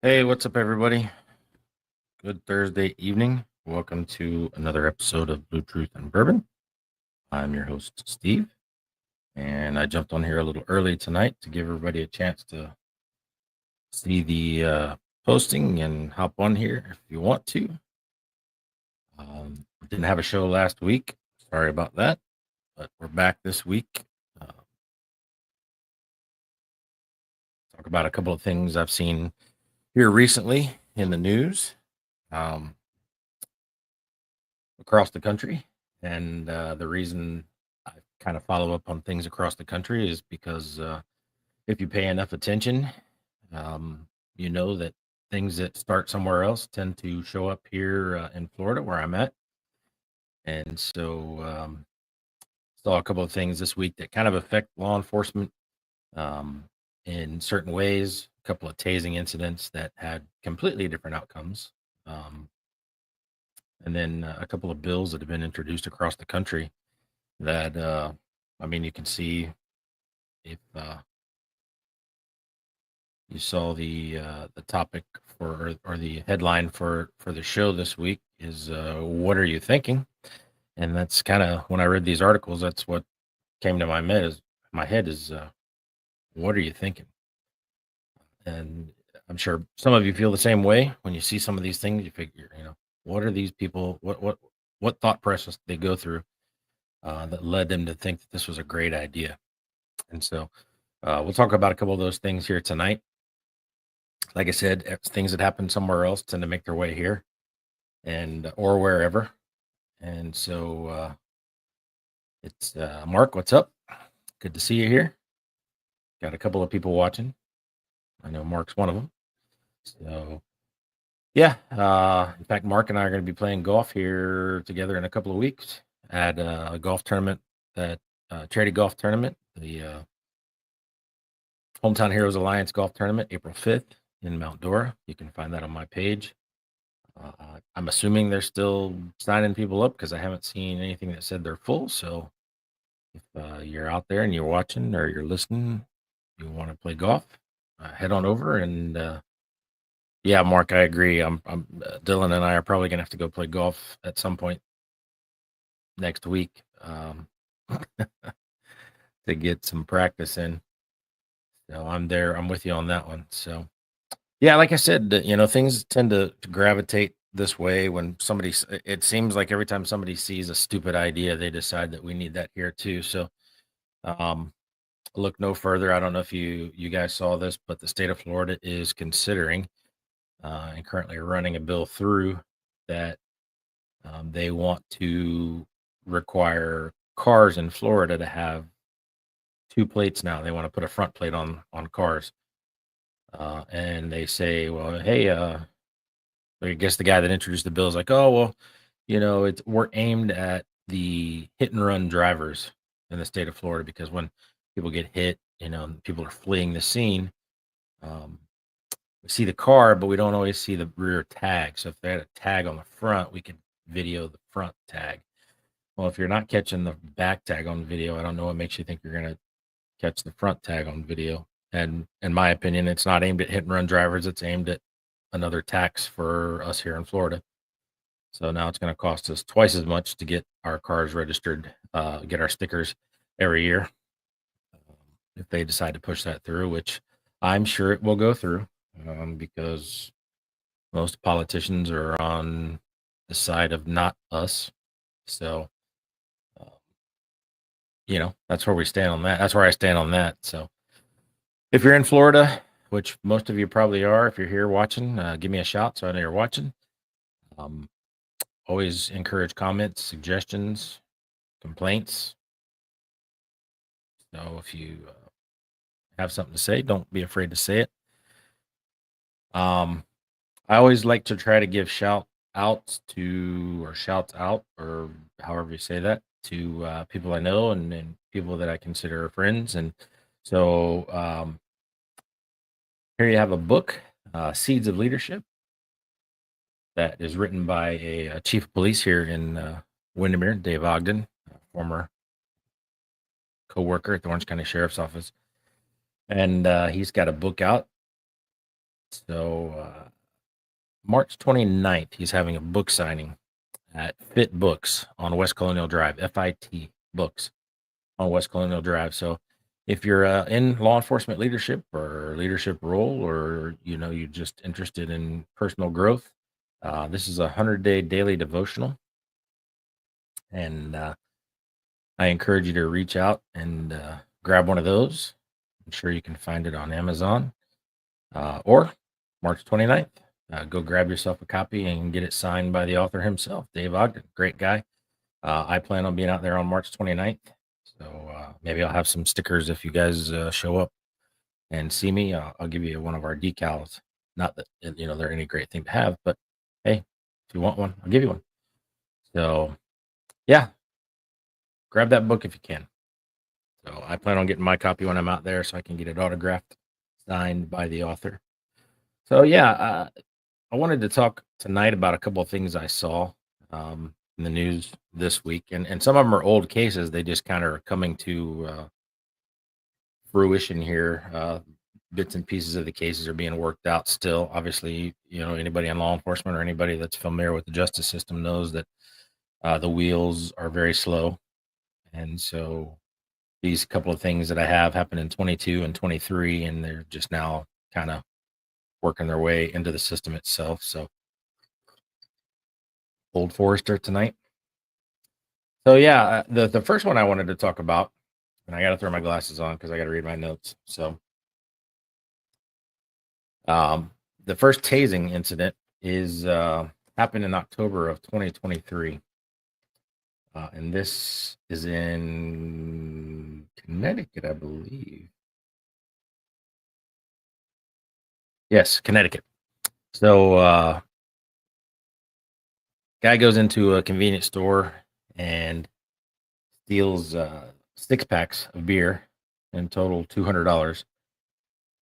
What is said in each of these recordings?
Hey, what's up, everybody? Good Thursday evening. Welcome to another episode of Blue Truth and Bourbon. I'm your host, Steve, and I jumped on here a little early tonight to give everybody a chance to see the posting and hop on here if you want to. Didn't have a show last week. Sorry about that, but we're back this week. Talk about a couple of things I've seen here recently in the news. Across the country. And the reason I kind of follow up on things across the country is because if you pay enough attention, you know that things that start somewhere else tend to show up here in Florida where I'm at. And so saw a couple of things this week that kind of affect law enforcement um, in certain ways. A couple of tasing incidents that had completely different outcomes. And then a couple of bills that have been introduced across the country that you can see if you saw the topic for or the headline for the show this week is what are you thinking? And that's kind of when I read these articles, that's what came to my head is what are you thinking? And I'm sure some of you feel the same way when you see some of these things. You figure, what are these people? What thought process they go through that led them to think that this was a great idea? And so we'll talk about a couple of those things here tonight. Like I said, things that happen somewhere else tend to make their way here and or wherever. And so it's Mark, what's up? Good to see you here. Got a couple of people watching. I know Mark's one of them. So yeah, in fact, Mark and I are going to be playing golf here together in a couple of weeks at a golf tournament, that charity golf tournament, the Hometown Heroes Alliance Golf Tournament, April 5th in Mount Dora. You can find that on my page. I'm assuming they're still signing people up because I haven't seen anything that said they're full. So if you're out there and you're watching or you're listening, you want to play golf, head on over. And yeah, Mark, I agree. I'm Dylan and I are probably going to have to go play golf at some point next week to get some practice in. So I'm there. I'm with you on that one. So yeah, like I said, things tend to gravitate this way when it seems like every time somebody sees a stupid idea, they decide that we need that here too. So look no further. I don't know if you guys saw this, but the state of Florida is considering and currently running a bill through that they want to require cars in Florida to have two plates now. They want to put a front plate on cars. And they say, well, hey, I guess the guy that introduced the bill is like, oh, well, we're aimed at the hit and run drivers in the state of Florida because when people get hit, people are fleeing the scene. We see the car, but we don't always see the rear tag. So if they had a tag on the front, we could video the front tag. Well, if you're not catching the back tag on video, I don't know what makes you think you're going to catch the front tag on video. And in my opinion, it's not aimed at hit and run drivers. It's aimed at another tax for us here in Florida. So now it's going to cost us twice as much to get our cars registered, get our stickers every year. If they decide to push that through, which I'm sure it will go through because most politicians are on the side of not us. So, that's where we stand on that. That's where I stand on that. So if you're in Florida, which most of you probably are, if you're here watching, give me a shout so I know you're watching. Always encourage comments, suggestions, complaints. So if you have something to say, don't be afraid to say it. I always like to try to give shouts out, or however you say that, to people I know and people that I consider friends. And so here you have a book, Seeds of Leadership, that is written by a chief of police here in Windermere, Dave Ogden, a former co-worker at the Orange County Sheriff's Office. And he's got a book out. So March 29th, he's having a book signing at Fit Books on West Colonial Drive, FIT Books on West Colonial Drive. So if you're in law enforcement leadership or leadership role, or you're just interested in personal growth, this is a 100-day daily devotional, and I encourage you to reach out and grab one of those. I'm sure you can find it on Amazon, or March 29th. Go grab yourself a copy and get it signed by the author himself, Dave Ogden. Great guy. I plan on being out there on March 29th. So maybe I'll have some stickers if you guys show up and see me. I'll give you one of our decals. Not that they're any great thing to have, but hey, if you want one, I'll give you one. So yeah, grab that book if you can. So I plan on getting my copy when I'm out there, so I can get it autographed, signed by the author. So yeah, I wanted to talk tonight about a couple of things I saw in the news this week, and some of them are old cases. They just kind of are coming to fruition here. Bits and pieces of the cases are being worked out still. Obviously, anybody in law enforcement or anybody that's familiar with the justice system knows that the wheels are very slow, and so these couple of things that I have happened in 22 and 23, and they're just now kind of working their way into the system itself. So Old Forester tonight. So yeah, the first one I wanted to talk about, and I got to throw my glasses on because I got to read my notes. So the first tasing incident is happened in October of 2023, and this is in Connecticut, I believe. Yes, Connecticut. So guy goes into a convenience store and steals 6 packs of beer, in total $200.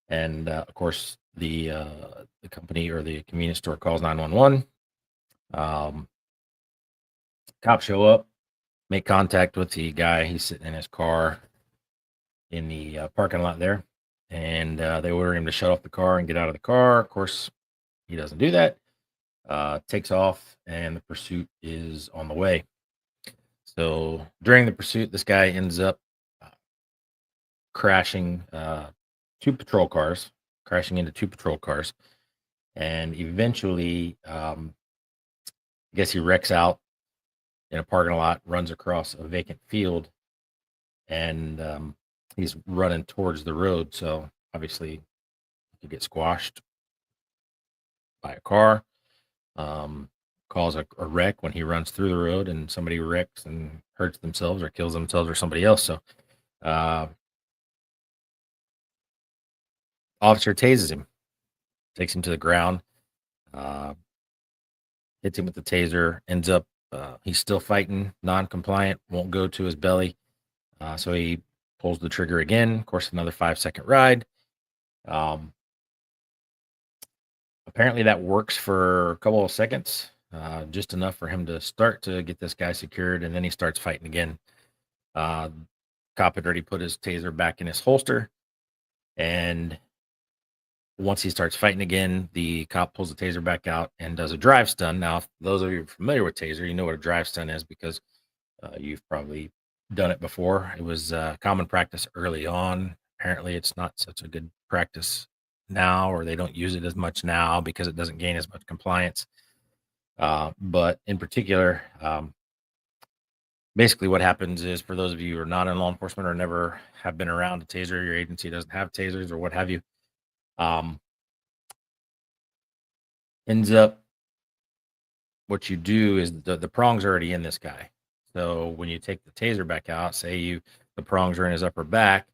And of course, the company or the convenience store calls 911. Cops show up, make contact with the guy. He's sitting in his car in the parking lot there, and they order him to shut off the car and get out of the car. Of course, he doesn't do that. Takes off, and the pursuit is on the way. So during the pursuit, this guy ends up crashing crashing into two patrol cars, and eventually, I guess he wrecks out in a parking lot, runs across a vacant field, and he's running towards the road. So obviously, he could get squashed by a car. Cause a wreck when he runs through the road, and somebody wrecks and hurts themselves or kills themselves or somebody else. So officer tases him, takes him to the ground, hits him with the taser, ends up he's still fighting, non-compliant, won't go to his belly. So he pulls the trigger again. Of course, another 5-second ride. Apparently that works for a couple of seconds, just enough for him to start to get this guy secured, and then he starts fighting again. Cop had already put his taser back in his holster, and once he starts fighting again, the cop pulls the taser back out and does a drive stun. Now, if those of you familiar with taser, you know what a drive stun is because you've probably done it before. It was common practice early on. Apparently, it's not such a good practice now, or they don't use it as much now because it doesn't gain as much compliance. But in particular, basically what happens is, for those of you who are not in law enforcement or never have been around a taser, your agency doesn't have tasers or what have you, ends up, what you do is the prong's already in this guy. So when you take the taser back out, say the prongs are in his upper back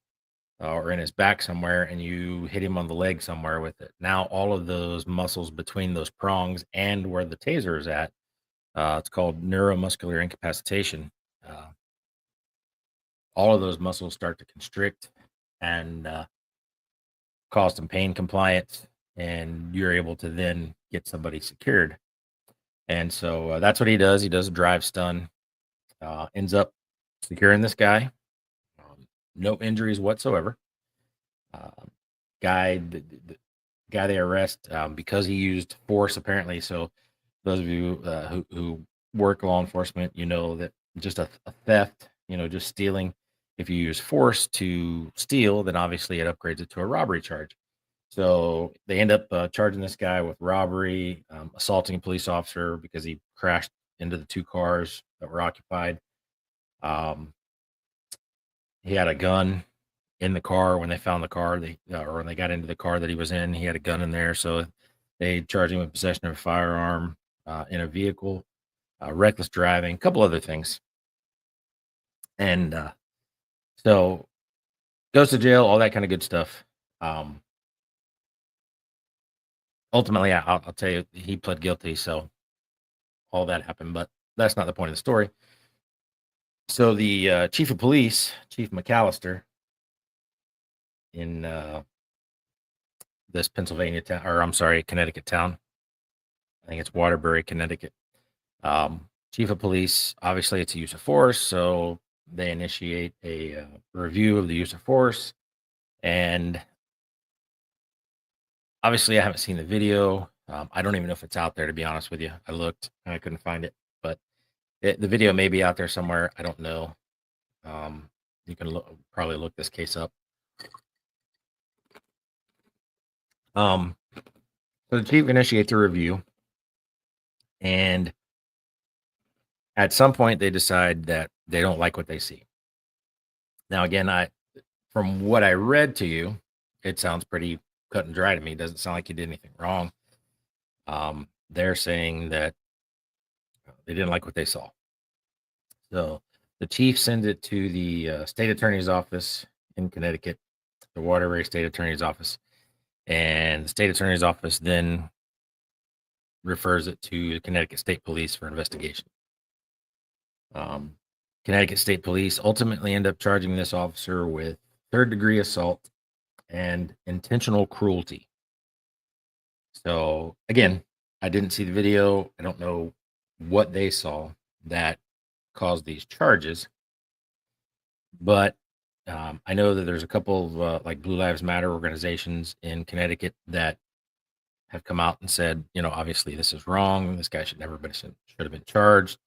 or in his back somewhere, and you hit him on the leg somewhere with it. Now all of those muscles between those prongs and where the taser is at, it's called neuromuscular incapacitation. All of those muscles start to constrict and cause some pain compliance, and you're able to then get somebody secured. And so that's what he does. He does a drive stun, ends up securing this guy. No injuries whatsoever. Guy guy they arrest because he used force, apparently. So those of you who work law enforcement, you know that just a theft, just stealing. If you use force to steal, then obviously it upgrades it to a robbery charge. So they end up charging this guy with robbery, assaulting a police officer because he crashed into the two cars that were occupied. Um, he had a gun in the car when they found the car. Or when they got into the car that he was in, he had a gun in there. So they charged him with possession of a firearm in a vehicle, reckless driving, a couple other things, and so goes to jail, all that kind of good stuff. Um, Ultimately, I'll tell you, he pled guilty, so all that happened, but that's not the point of the story. So the chief of police, Chief McAllister, in this Pennsylvania town, or I'm sorry, Connecticut town. I think it's Waterbury, Connecticut. Chief of police, obviously, it's a use of force, so they initiate a review of the use of force. And obviously, I haven't seen the video. I don't even know if it's out there, to be honest with you. I looked and I couldn't find it, but the video may be out there somewhere. I don't know. You can probably look this case up. Um, so the chief initiates a review, and at some point they decide that they don't like what they see. Now, again, from what I read to you, it sounds pretty cut and dry to me. It doesn't sound like you did anything wrong. They're saying that they didn't like what they saw. So the chief sends it to the state attorney's office in Connecticut, the Waterbury State Attorney's Office. And the state attorney's office then refers it to the Connecticut State Police for investigation. Connecticut State Police ultimately end up charging this officer with third-degree assault and intentional cruelty. So again, I didn't see the video. I don't know what they saw that caused these charges, but I know that there's a couple of like Blue Lives Matter organizations in Connecticut that have come out and said, obviously this is wrong. This guy should have been charged.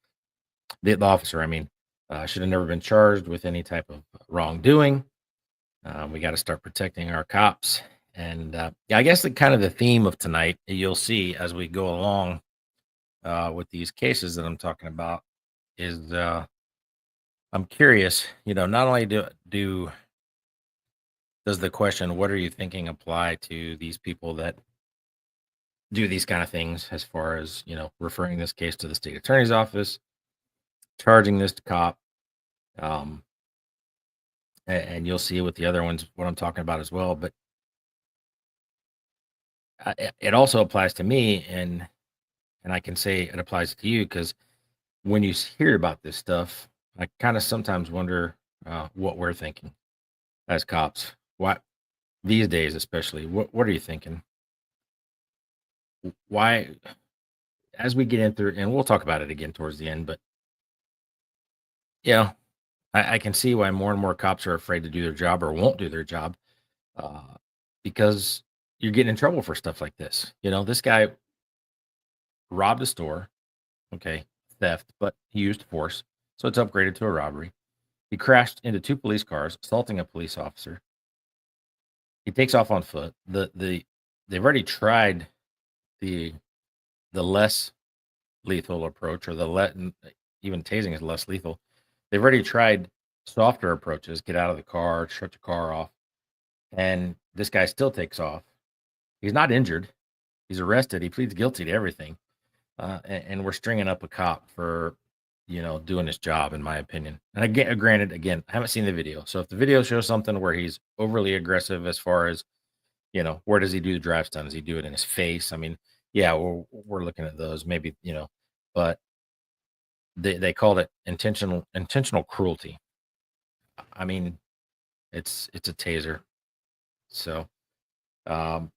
The officer, I mean, should have never been charged with any type of wrongdoing. We got to start protecting our cops. And yeah, I guess the theme of tonight, you'll see as we go along with these cases that I'm talking about, is I'm curious, not only does the question, what are you thinking, apply to these people that do these kind of things, as far as, referring this case to the state attorney's office, charging this cop. And you'll see with the other ones what I'm talking about as well. But it also applies to me, and I can say it applies to you, because when you hear about this stuff, I kind of sometimes wonder what we're thinking as cops. What these days, especially, what are you thinking? Why, as we get into, and we'll talk about it again towards the end, but yeah, I can see why more and more cops are afraid to do their job or won't do their job, uh, because you're getting in trouble for stuff like this. This guy robbed a store, okay, theft, but he used force, so it's upgraded to a robbery. He crashed into two police cars, assaulting a police officer. He takes off on foot. They've already tried the less lethal approach, or even tasing is less lethal. They've already tried softer approaches, get out of the car, shut the car off, and this guy still takes off. He's not injured. He's arrested. He pleads guilty to everything, and we're stringing up a cop for doing his job, in my opinion. And again, granted, again, I haven't seen the video, so if the video shows something where he's overly aggressive, as far as where does he do the drive stun? Does he do it in his face? I mean, yeah, we're looking at those, maybe, but they called it intentional cruelty. I mean, it's a taser. So, um,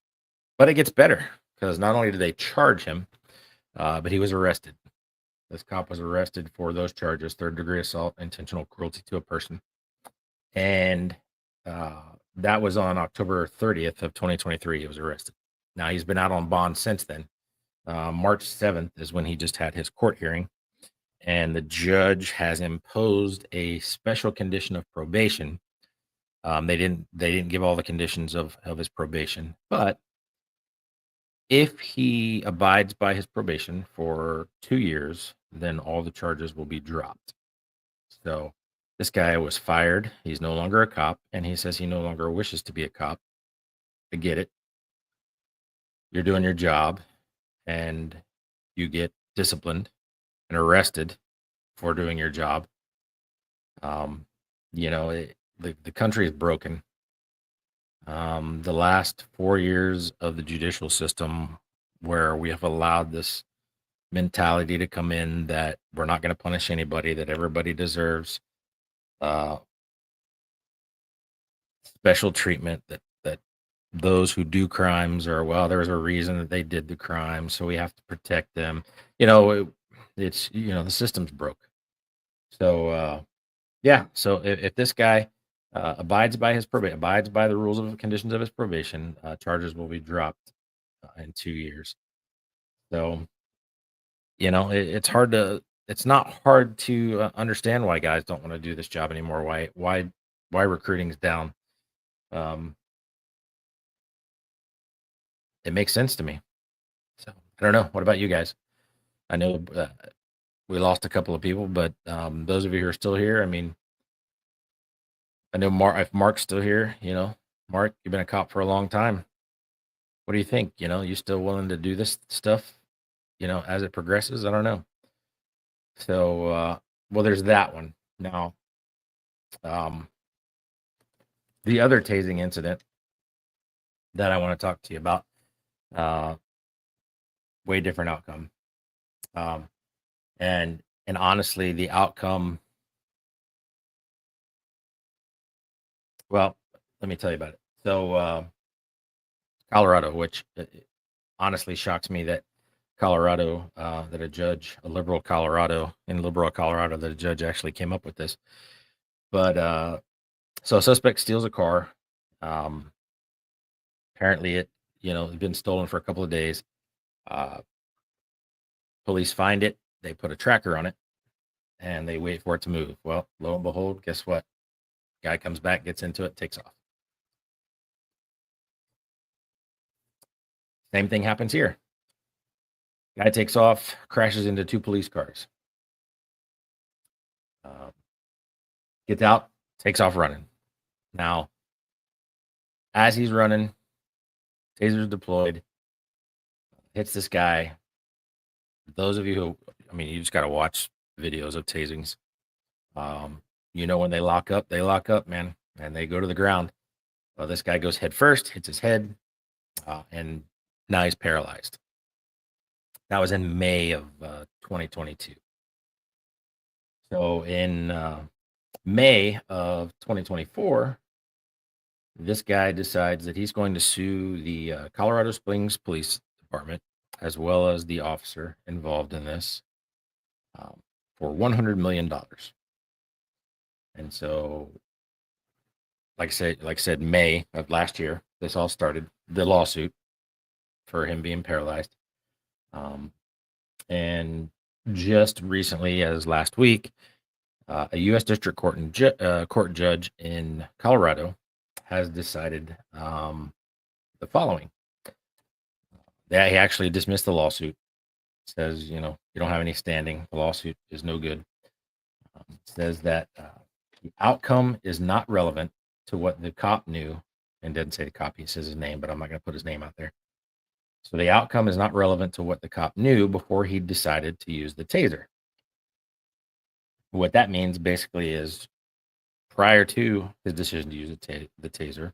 but it gets better, because not only did they charge him, but he was arrested. This cop was arrested for those charges: third-degree assault, intentional cruelty to a person, and that was on October 30th of 2023. He was arrested. Now he's been out on bond since then. March 7th is when he just had his court hearing, and the judge has imposed a special condition of probation. They didn't give all the conditions of his probation, but if he abides by his probation for 2 years, then all the charges will be dropped. So this guy was fired. He's no longer a cop, and he says he no longer wishes to be a cop. I get it. You're doing your job, and you get disciplined and arrested for doing your job. Um, the country is broken. The last 4 years of the judicial system, where we have allowed this mentality to come in that we're not going to punish anybody, that everybody deserves uh, special treatment, that those who do crimes are, well, there's a reason that they did the crime, so we have to protect them. It's the system's broke. So yeah, so if this guy abides by his probation, abides by the rules of conditions of his probation, charges will be dropped in 2 years. So it's not hard to understand why guys don't want to do this job anymore. Why recruiting's down. Um, it makes sense to me. So I don't know. What about you guys? I know we lost a couple of people, but those of you who are still here, I mean, I know if Mark's still here, Mark, you've been a cop for a long time. What do you think? You still willing to do this stuff, as it progresses? I don't know. So, well, there's that one. Now, um, the other tasing incident that I want to talk to you about, uh, way different outcome. Um, and honestly, the outcome, well, let me tell you about it. So, Colorado, which honestly shocks me that Colorado, that a liberal Colorado, that a judge actually came up with this. But so a suspect steals a car. Apparently it, had been stolen for a couple of days. Police find it. They put a tracker on it, and they wait for it to move. Well, lo and behold, guess what? Guy comes back, gets into it, takes off. Same thing happens here. Guy takes off, crashes into two police cars. Gets out, takes off running. Now, as he's running, taser's deployed, hits this guy. Those of you who, you just got to watch videos of tasings. When they lock up, man, and they go to the ground. Well, this guy goes head first, hits his head, and now he's paralyzed. That was in May of 2022. So in May of 2024, this guy decides that he's going to sue the Colorado Springs Police Department, as well as the officer involved in this, for $100 million. And so, like I said, May of last year, this all started, the lawsuit for him being paralyzed. And just recently, as last week, a U.S. District Court court judge in Colorado has decided the following. He actually dismissed the lawsuit. Says, you don't have any standing. The lawsuit is no good. Says that the outcome is not relevant to what the cop knew, and didn't say the cop. He says his name, but I'm not going to put his name out there. So the outcome is not relevant to what the cop knew before he decided to use the taser. What that means basically is, prior to his decision to use the taser,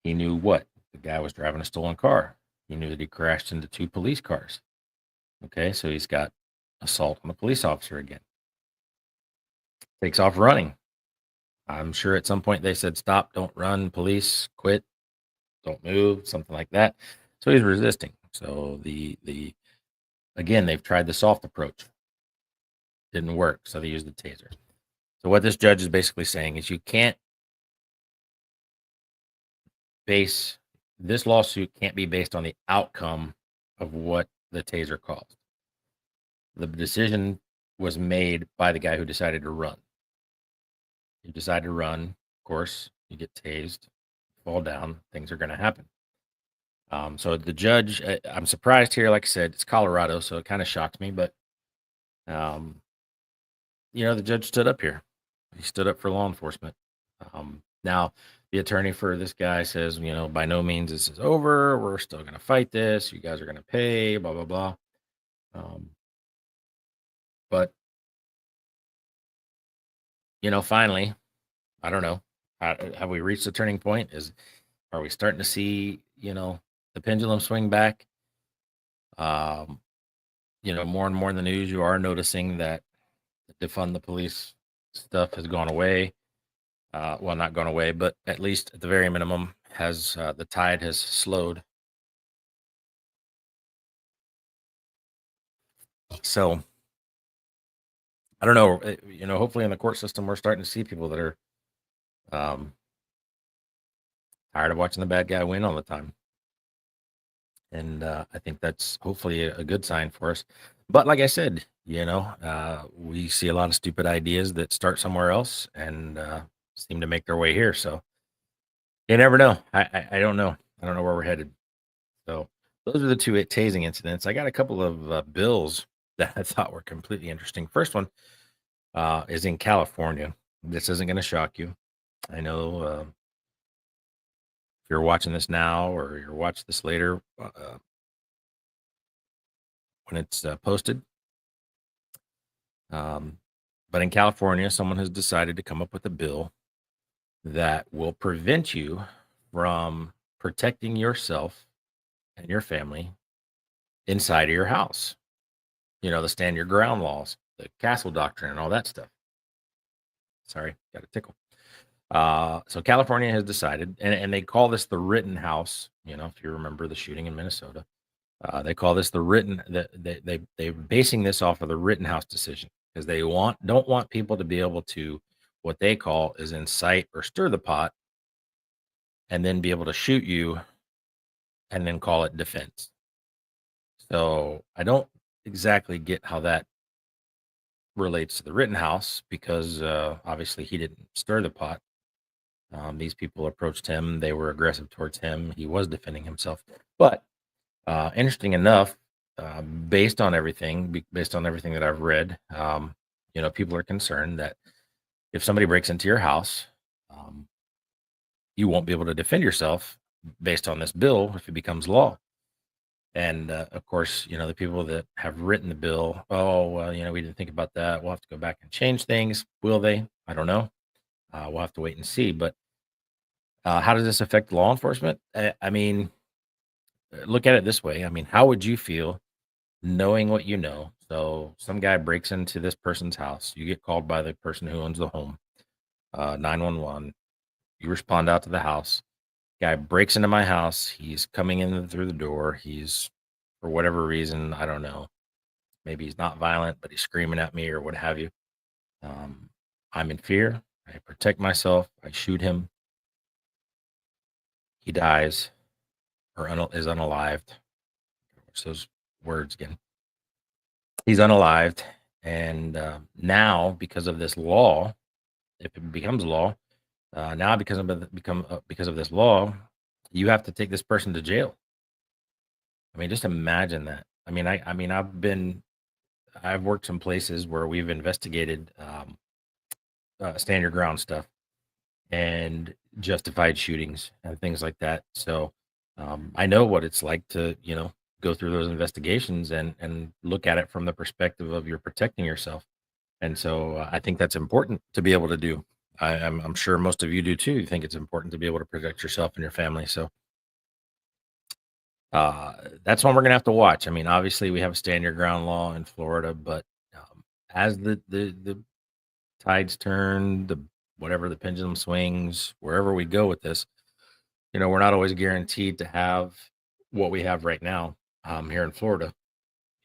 he knew what? The guy was driving a stolen car. He knew that he crashed into two police cars. Okay, so he's got assault on a police officer again. Takes off running. I'm sure at some point they said, stop, don't run, police, quit, don't move, something like that. So he's resisting. So again, they've tried the soft approach. Didn't work, so they used the taser. So what this judge is basically saying is, you can't base this lawsuit can't be based on the outcome of what the taser caused. The decision was made by the guy who decided to run. You decide to run, of course, you get tased, fall down, things are going to happen. So the judge, I'm surprised here. Like I said, it's Colorado, so it kind of shocked me. But um, the judge stood up here. He stood up for law enforcement. Now, the attorney for this guy says, by no means this is over. We're still going to fight this. You guys are going to pay. Blah blah blah. But finally, I don't know. Have we reached the turning point? Are we starting to see the pendulum swing back? More and more in the news, you are noticing that the defund the police stuff has gone away. Well, not gone away, but at least at the very minimum, has the tide has slowed. So I don't know. Hopefully in the court system, we're starting to see people that are um, tired of watching the bad guy win all the time. And I think that's hopefully a good sign for us. But like I said, we see a lot of stupid ideas that start somewhere else and seem to make their way here. So you never know. I don't know. I don't know where we're headed. So those are the two tasing incidents. I got a couple of bills that I thought were completely interesting. First one is in California. This isn't going to shock you. I know if you're watching this now or you're watching this later when it's posted. But in California, someone has decided to come up with a bill that will prevent you from protecting yourself and your family inside of your house. The stand your ground laws, the castle doctrine, and all that stuff. Sorry, got a tickle. So California has decided, and they call this the Rittenhouse. If you remember the shooting in Minnesota, they call this the written. They're basing this off of the Rittenhouse decision because they don't want people to be able to what they call is incite or stir the pot, and then be able to shoot you, and then call it defense. So I don't exactly get how that relates to the Rittenhouse because obviously he didn't stir the pot. These people approached him. They were aggressive towards him. He was defending himself. But interesting enough, based on everything that I've read, people are concerned that if somebody breaks into your house, you won't be able to defend yourself based on this bill if it becomes law. And of course, the people that have written the bill, oh, well, we didn't think about that. We'll have to go back and change things. Will they? I don't know. We'll have to wait and see. But how does this affect law enforcement? I mean, look at it this way. I mean, how would you feel knowing what you know? So some guy breaks into this person's house. You get called by the person who owns the home, 911. You respond out to the house. Guy breaks into my house. He's coming in through the door. He's, for whatever reason, I don't know. Maybe he's not violent, but he's screaming at me or what have you. I'm in fear. I protect myself. I shoot him. He dies or is unalived. Watch those words again. He's unalived. And now, because of this law, if it becomes law, now because of this law, you have to take this person to jail. I mean, just imagine that. I mean, I've worked some places where we've investigated stand your ground stuff and justified shootings and things like that. So I know what it's like to go through those investigations and look at it from the perspective of you're protecting yourself. And so I think that's important to be able to do. I'm sure most of you do too. You think it's important to be able to protect yourself and your family. So that's one we're gonna have to watch. I mean, obviously we have a stand your ground law in Florida, but as the tides turn, the pendulum swings, wherever we go with this, we're not always guaranteed to have what we have right now here in Florida.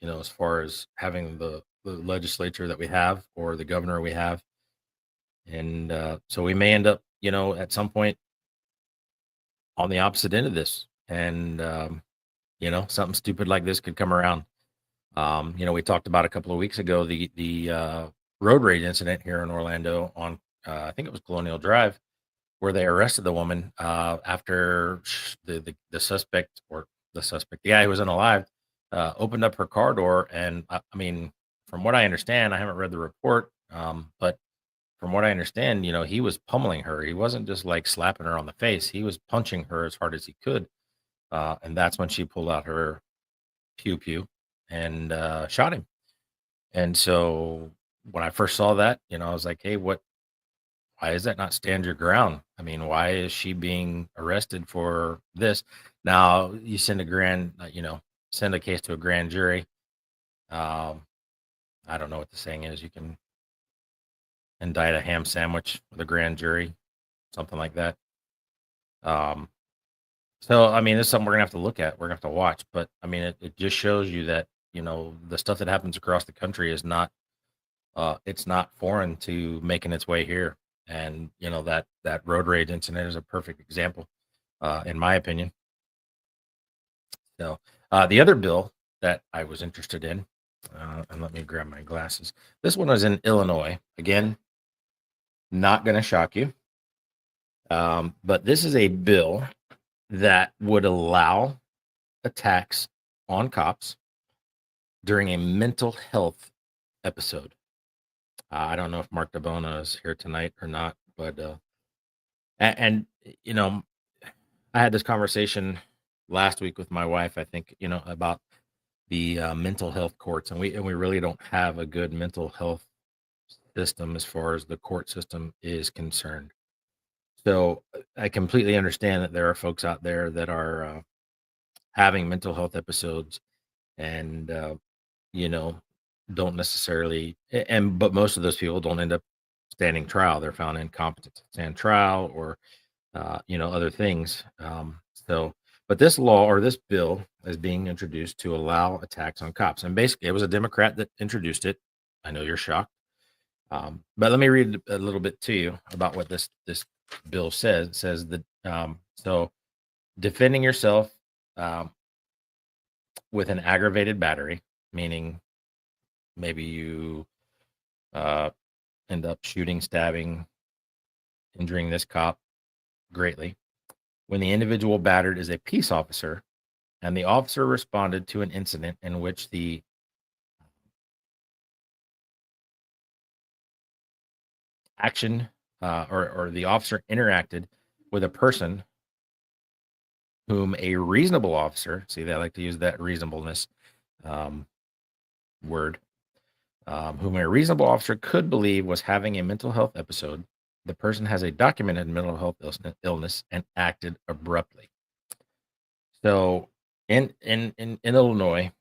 As far as having the legislature that we have or the governor we have. And so we may end up, at some point on the opposite end of this, and something stupid like this could come around. We talked about a couple of weeks ago the road rage incident here in Orlando on I think it was Colonial Drive, where they arrested the woman after the suspect, the guy who was unalive, opened up her car door. And I mean, from what I understand, I haven't read the report, but from what I understand, he was pummeling her. He wasn't just like slapping her on the face; he was punching her as hard as he could. And that's when she pulled out her pew pew and shot him. And so when I first saw that, I was like, hey, why is that not stand your ground? I mean, why is she being arrested for this? Now you send send a case to a grand jury. Um, I don't know what the saying is. You can indict a ham sandwich with a grand jury, something like that. Um, so I mean, this is something we're gonna have to look at. We're gonna have to watch. But I mean, it just shows you that the stuff that happens across the country is not it's not foreign to making its way here. And that road rage incident is a perfect example, in my opinion. So the other bill that I was interested in, and let me grab my glasses. This one was in Illinois. Again, not going to shock you, but this is a bill that would allow attacks on cops during a mental health episode. I don't know if Mark DeBona is here tonight or not, but and I had this conversation last week with my wife. I think about the mental health courts, and we really don't have a good mental health system as far as the court system is concerned. So I completely understand that there are folks out there that are having mental health episodes, and you know don't necessarily, but most of those people don't end up standing trial. They're found incompetent to stand trial, or other things. So, but this law or this bill is being introduced to allow attacks on cops. And basically, it was a Democrat that introduced it. I know you're shocked. But let me read a little bit to you about what this bill says. It says that so defending yourself um, with an aggravated battery, meaning maybe you uh, end up shooting, stabbing, injuring this cop greatly. When the individual battered is a peace officer and the officer responded to an incident in which the action or the officer interacted with a person whom a reasonable officer, see, they like to use that reasonableness um, word, whom a reasonable officer could believe was having a mental health episode. The person has a documented mental health illness and acted abruptly. So in Illinois,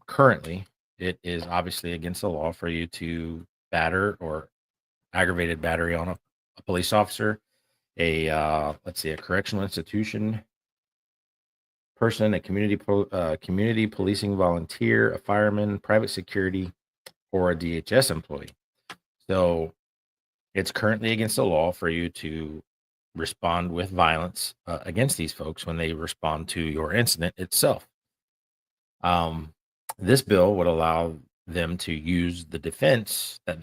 currently, it is obviously against the law for you to batter or aggravated battery on a police officer, a let's see, a correctional institution person, a community policing volunteer, a fireman, private security, or a DHS employee. So it's currently against the law for you to respond with violence against these folks when they respond to your incident itself. Um, this bill would allow them to use the defense that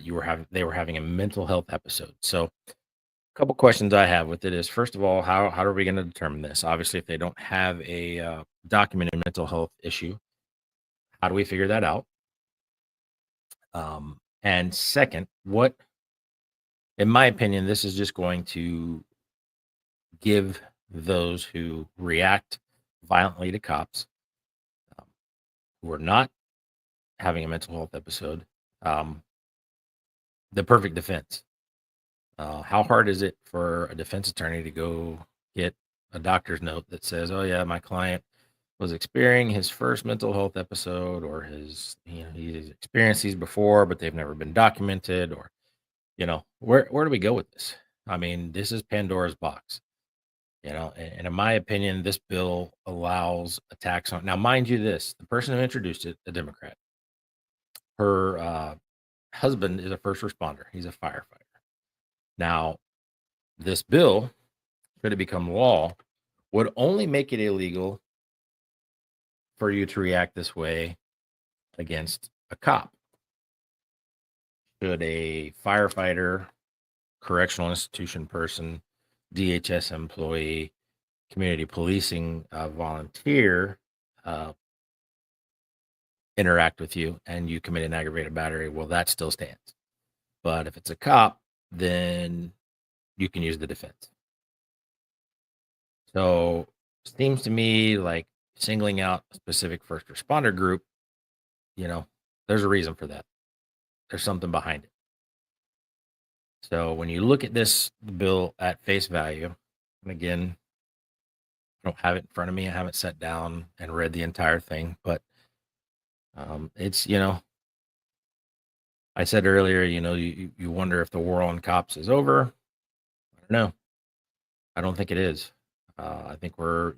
they were having a mental health episode. So a couple questions I have with it is, first of all, how are we going to determine this? Obviously, if they don't have a documented mental health issue, how do we figure that out? And second, in my opinion, this is just going to give those who react violently to cops, um, who are not having a mental health episode, um, the perfect defense. How hard is it for a defense attorney to go get a doctor's note that says, "Oh yeah, my client was experiencing his first mental health episode, or he's experienced these before, but they've never been documented," or where do we go with this? I mean, this is Pandora's box. And in my opinion, this bill allows attacks on. Now, mind you, the person who introduced it, a Democrat, her husband is a first responder. He's a firefighter. Now, this bill, should it become law, would only make it illegal for you to react this way against a cop. Should a firefighter, correctional institution person, DHS employee, community policing volunteer uh, interact with you and you commit an aggravated battery, well, that still stands. But if it's a cop, then you can use the defense. So seems to me like singling out a specific first responder group, you know, there's a reason for that. There's something behind it. So when you look at this bill at face value, and again, I don't have it in front of me. I haven't sat down and read the entire thing, but it's, I said earlier, you wonder if the war on cops is over. I don't know. I don't think it is. I think we're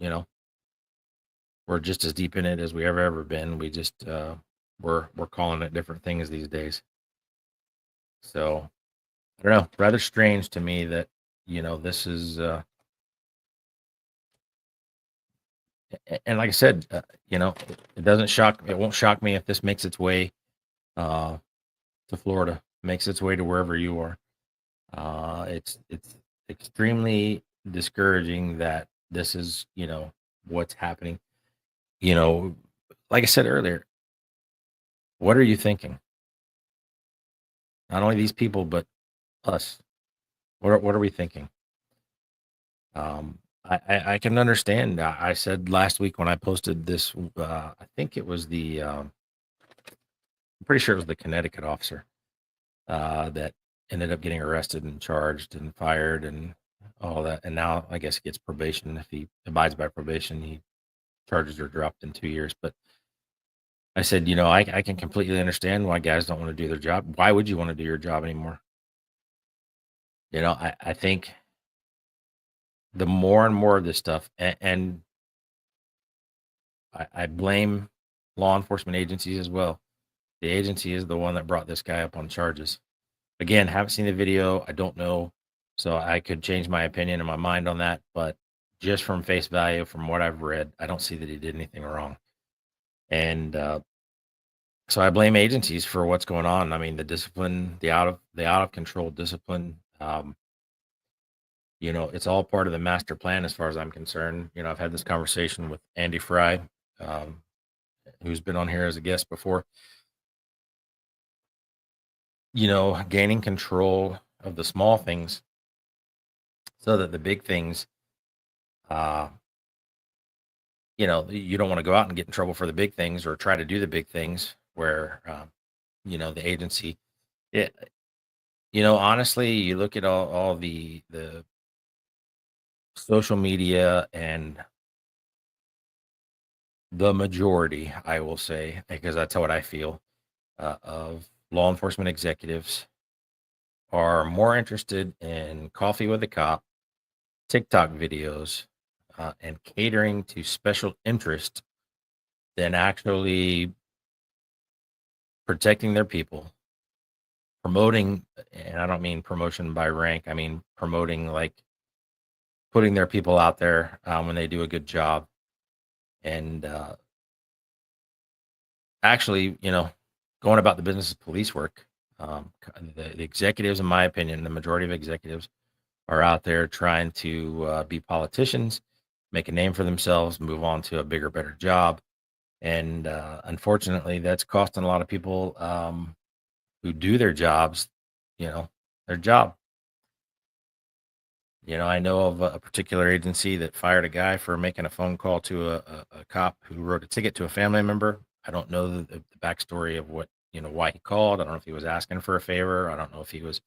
just as deep in it as we ever been. We just we're calling it different things these days. So I don't know. Rather strange to me that this is and like I said, it doesn't shock. It won't shock me if this makes its way uh, to Florida, makes its way to wherever you are. It's extremely discouraging that this is what's happening. You know, like I said earlier, what are you thinking? Not only these people, but us. What are we thinking? I can understand. I said last week when I posted this, I think it was I'm pretty sure it was the Connecticut officer that ended up getting arrested and charged and fired and all that. And now I guess he gets probation. If he abides by probation, he charges are dropped in 2 years. But I said, I can completely understand why guys don't want to do their job. Why would you want to do your job anymore? I think the more and more of this stuff, and I blame law enforcement agencies as well. The agency is the one that brought this guy up on charges. Again, haven't seen the video. I don't know. So I could change my opinion and my mind on that. But just from face value, from what I've read, I don't see that he did anything wrong. And so I blame agencies for what's going on. I mean, the discipline, the out of control discipline. It's all part of the master plan as far as I'm concerned. I've had this conversation with Andy Fry, um, who's been on here as a guest before. Gaining control of the small things so that the big things, uh, you don't want to go out and get in trouble for the big things or try to do the big things where, the agency, it, honestly, you look at all the social media and the majority, I will say, because that's what I feel, of law enforcement executives are more interested in coffee with a cop, TikTok videos, and catering to special interest than actually protecting their people, promoting, and I don't mean promotion by rank, I mean promoting like putting their people out there when they do a good job. And actually, going about the business of police work, the executives, in my opinion, the majority of executives are out there trying to be politicians, make a name for themselves, move on to a bigger, better job. And unfortunately, that's costing a lot of people who do their jobs, their job. I know of a particular agency that fired a guy for making a phone call to a cop who wrote a ticket to a family member. I don't know the backstory of why he called. I don't know if he was asking for a favor. I don't know if he was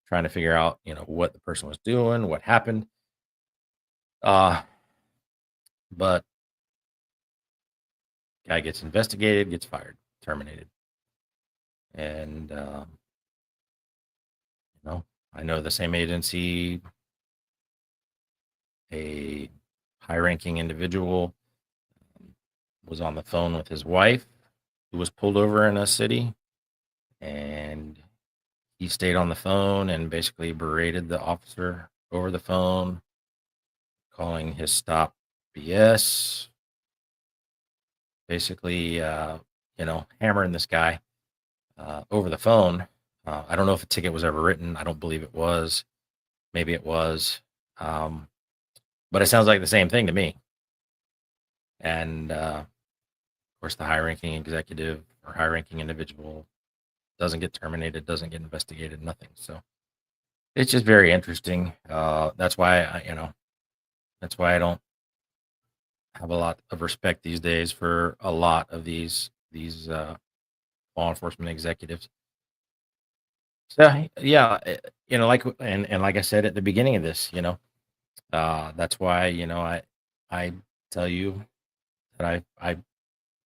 trying to figure out, what the person was doing, what happened. Uh, but guy gets investigated, gets fired, terminated. And, I know the same agency, a high ranking individual was on the phone with his wife who was pulled over in a city, and he stayed on the phone and basically berated the officer over the phone, calling his stop BS, basically, hammering this guy over the phone. I don't know if a ticket was ever written. I don't believe it was. Maybe it was. Um, but it sounds like the same thing to me. And of course, the high ranking executive or high ranking individual doesn't get terminated, doesn't get investigated, nothing. So it's just very interesting. That's why that's why I don't have a lot of respect these days for a lot of these law enforcement executives. So yeah, and like I said at the beginning of this, that's why I tell you that I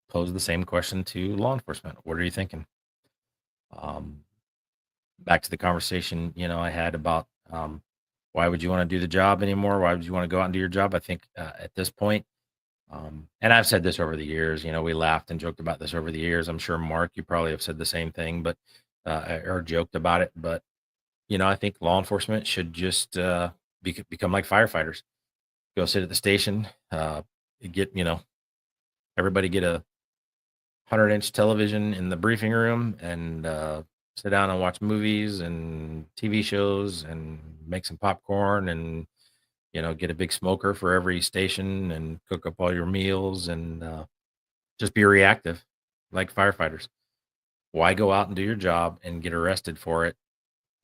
pose the same question to law enforcement. What are you thinking? Um, Back to the conversation I had about why would you want to do the job anymore? Why would you want to go out and do your job? I think at this point, and I've said this over the years. We laughed and joked about this over the years. I'm sure Mark, you probably have said the same thing, but or joked about it. But I think law enforcement should just become like firefighters. Go sit at the station, get everybody get a 100-inch television in the briefing room and sit down and watch movies and TV shows and make some popcorn and get a big smoker for every station and cook up all your meals and just be reactive like firefighters. Why go out and do your job and get arrested for it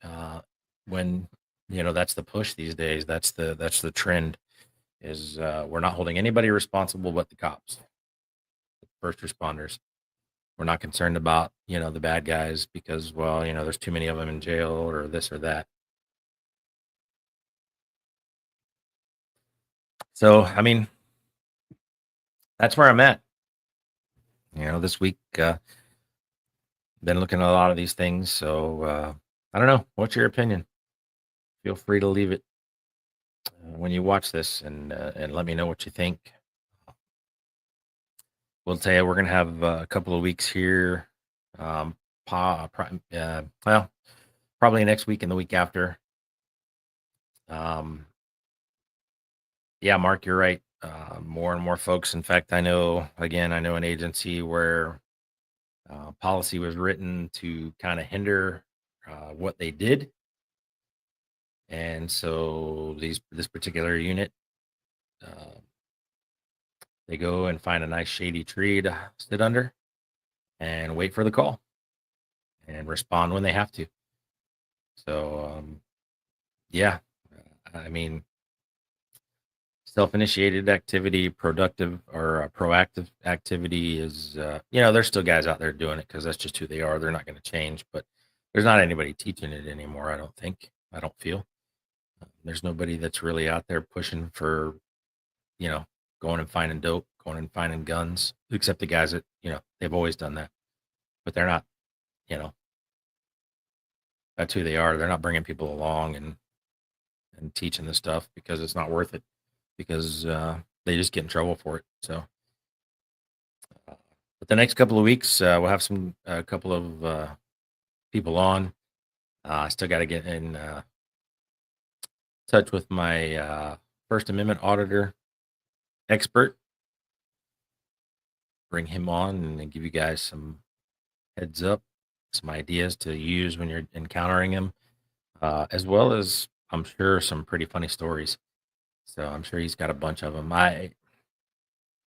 uh, when that's the push these days? That's the trend is we're not holding anybody responsible but the cops, first responders. We're not concerned about, the bad guys because, well, there's too many of them in jail or this or that. So, I mean, that's where I'm at. This week, been looking at a lot of these things. So, I don't know. What's your opinion? Feel free to leave it when you watch this and let me know what you think. We'll tell you, we're going to have a couple of weeks here. Um, well, probably next week and the week after. Um, Yeah, Mark, you're right. More and more folks. In fact, I know an agency where policy was written to kind of hinder what they did. And so this particular unit, uh, they go and find a nice shady tree to sit under and wait for the call and respond when they have to. So, yeah, I mean, self-initiated activity, productive or proactive activity is, there's still guys out there doing it because that's just who they are. They're not going to change, but there's not anybody teaching it anymore. I don't think. I don't feel there's nobody that's really out there pushing for, you know, going and finding dope, going and finding guns, except the guys that they've always done that, but they're not. You know, that's who they are. They're not bringing people along and teaching the stuff because it's not worth it because they just get in trouble for it. So. But the next couple of weeks, we'll have a couple of people on. I still got to get in touch with my First Amendment auditor expert, bring him on and give you guys some heads up, some ideas to use when you're encountering him, as well as I'm sure some pretty funny stories. So I'm sure he's got a bunch of them. I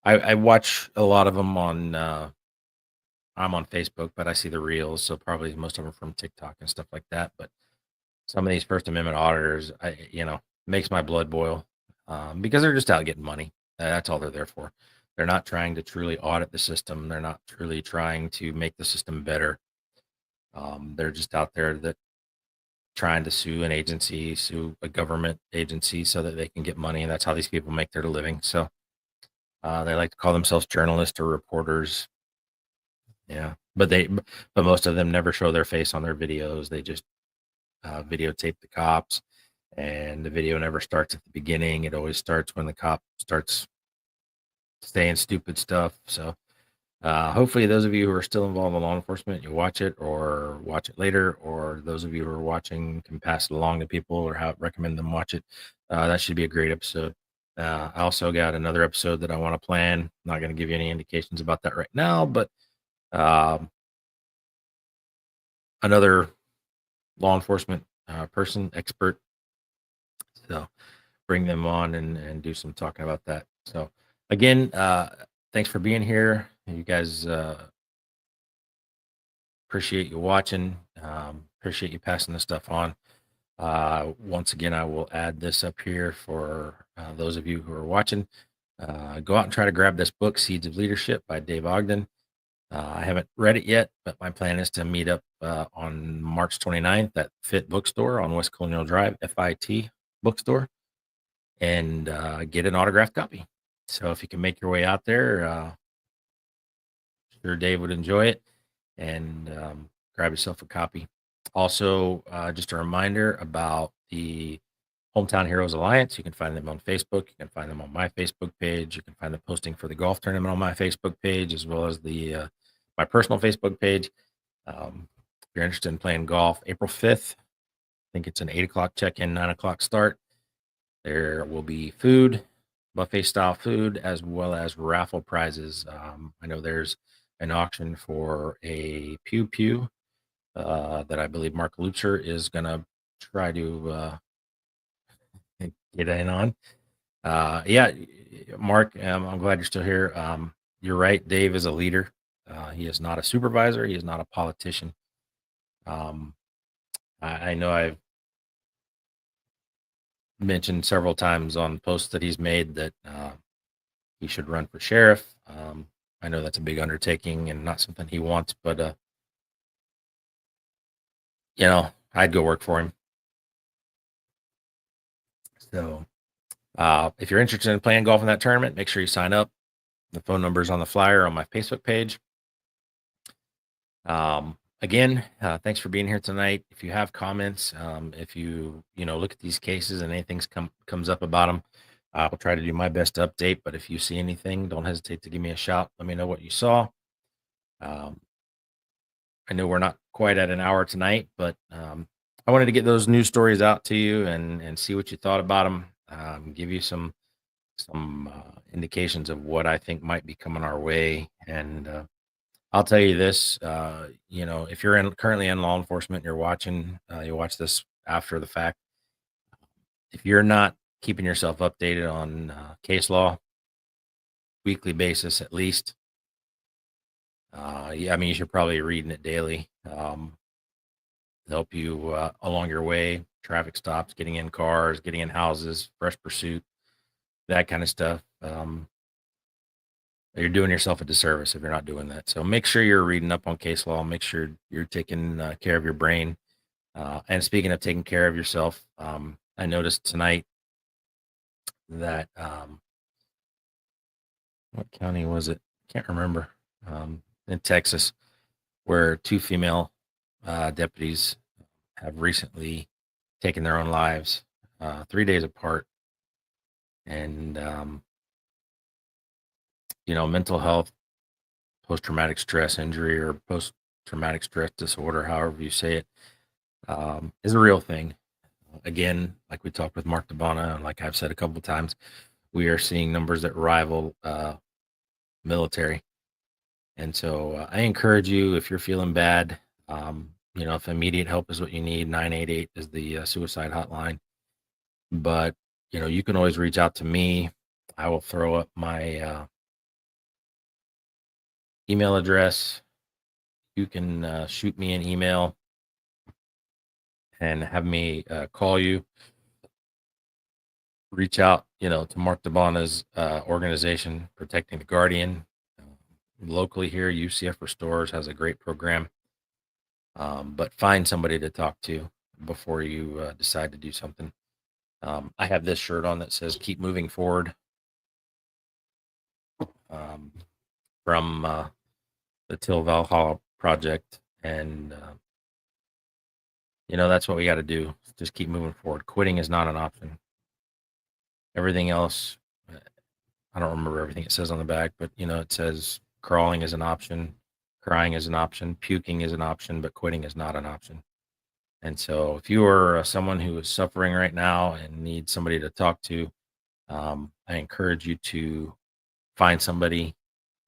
watch a lot of them on. I'm on Facebook, but I see the reels, so probably most of them from TikTok and stuff like that. But some of these First Amendment auditors, makes my blood boil because they're just out getting money. That's all they're there for. They're not trying to truly audit the system. They're not truly trying to make the system better. They're just out there that trying to sue an agency, sue a government agency, so that they can get money, and that's how these people make their living. So they like to call themselves journalists or reporters. Yeah, but most of them never show their face on their videos. They just videotape the cops, and the video never starts at the beginning. It always starts when the cop starts saying stupid stuff. So hopefully those of you who are still involved in law enforcement, you watch it or watch it later, or those of you who are watching can pass it along to people or recommend them watch it. That should be a great episode. I also got another episode that I want to plan. Not going to give you any indications about that right now, but um, another law enforcement person, expert. So bring them on and do some talking about that. So again, thanks for being here. You guys appreciate you watching. Appreciate you passing this stuff on. Once again, I will add this up here for those of you who are watching. Go out and try to grab this book, Seeds of Leadership by Dave Ogden. I haven't read it yet, but my plan is to meet up on March 29th at Fit Bookstore on West Colonial Drive, FIT Bookstore, and get an autographed copy. So if you can make your way out there, sure Dave would enjoy it, and grab yourself a copy. Also, just a reminder about the Hometown Heroes Alliance. You can find them on Facebook. You can find them on my Facebook page. You can find the posting for the golf tournament on my Facebook page, as well as the my personal Facebook page. If you're interested in playing golf, April 5th, I think it's an 8 o'clock check-in, 9 o'clock start. There will be food, buffet style food, as well as raffle prizes. I know there's an auction for a pew pew that I believe Mark Lutzer is going to try to get in on. Yeah, Mark, I'm glad you're still here. You're right. Dave is a leader. He is not a supervisor. He is not a politician. Um, I know I've mentioned several times on posts that he's made that he should run for sheriff. I know that's a big undertaking and not something he wants, but I'd go work for him. So if you're interested in playing golf in that tournament, make sure you sign up. The phone number is on the flyer on my Facebook page. Again, thanks for being here tonight. If you have comments, if you look at these cases and anything comes up about them, I'll try to do my best to update. But if you see anything, don't hesitate to give me a shout. Let me know what you saw. I know we're not quite at an hour tonight, but I wanted to get those news stories out to you and see what you thought about them. Give you some indications of what I think might be coming our way. And I'll tell you this, if you're currently in law enforcement, you're watching, you watch this after the fact. If you're not keeping yourself updated on case law, weekly basis at least, yeah, I mean, you should probably be reading it daily. Help you along your way, traffic stops, getting in cars, getting in houses, fresh pursuit, that kind of stuff. You're doing yourself a disservice if you're not doing that. So make sure you're reading up on case law. Make sure you're taking care of your brain. And speaking of taking care of yourself, I noticed tonight that what county was it? Can't remember. In Texas, where two female deputies have recently taken their own lives 3 days apart. And mental health, post-traumatic stress injury, or post-traumatic stress disorder, however you say it, is a real thing. Again, like we talked with Mark DeBona, and like I've said a couple of times, we are seeing numbers that rival military. And so I encourage you, if you're feeling bad, if immediate help is what you need, 988 is the suicide hotline. But, you can always reach out to me. I will throw up my email address. You can shoot me an email and have me call you. Reach out, to Mark DeBona's organization, Protecting the Guardian. Locally here, UCF Restores has a great program. But find somebody to talk to before you decide to do something. I have this shirt on that says "Keep Moving Forward" from the Till Valhalla Project, and that's what we got to do. Just keep moving forward. Quitting is not an option. Everything else, I don't remember everything it says on the back, but it says crawling is an option, crying is an option, puking is an option, but quitting is not an option. And so if you are someone who is suffering right now and needs somebody to talk to, I encourage you to find somebody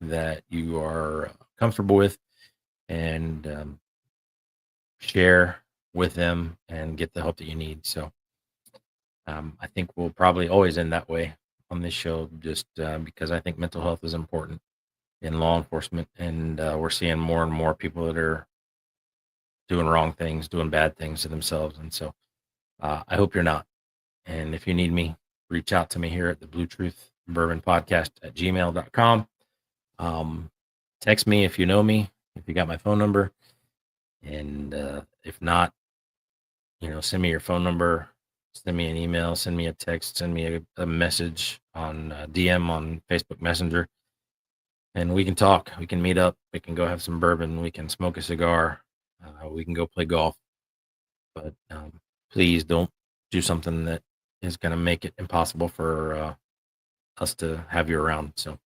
that you are comfortable with and share with them and get the help that you need. So I think we'll probably always end that way on this show, just because I think mental health is important in law enforcement, and we're seeing more and more people that are doing wrong things, doing bad things to themselves, and so I hope you're not. And if you need me, reach out to me here at the Blue Truth Bourbon Podcast at gmail.com. Text me if you know me, if you got my phone number, and if not, send me your phone number, send me an email, send me a text, send me a message on DM on Facebook Messenger, and we can talk. We can meet up. We can go have some bourbon. We can smoke a cigar. We can go play golf. But please don't do something that is going to make it impossible for us to have you around. So,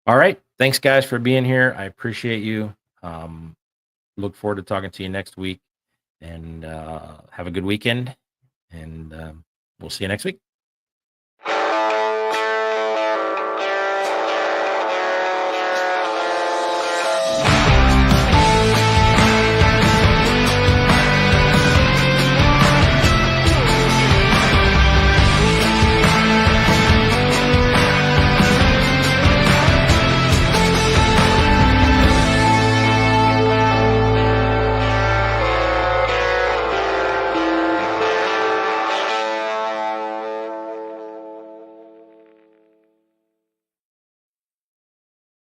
all right. Thanks, guys, for being here. I appreciate you. Look forward to talking to you next week, and have a good weekend. And we'll see you next week.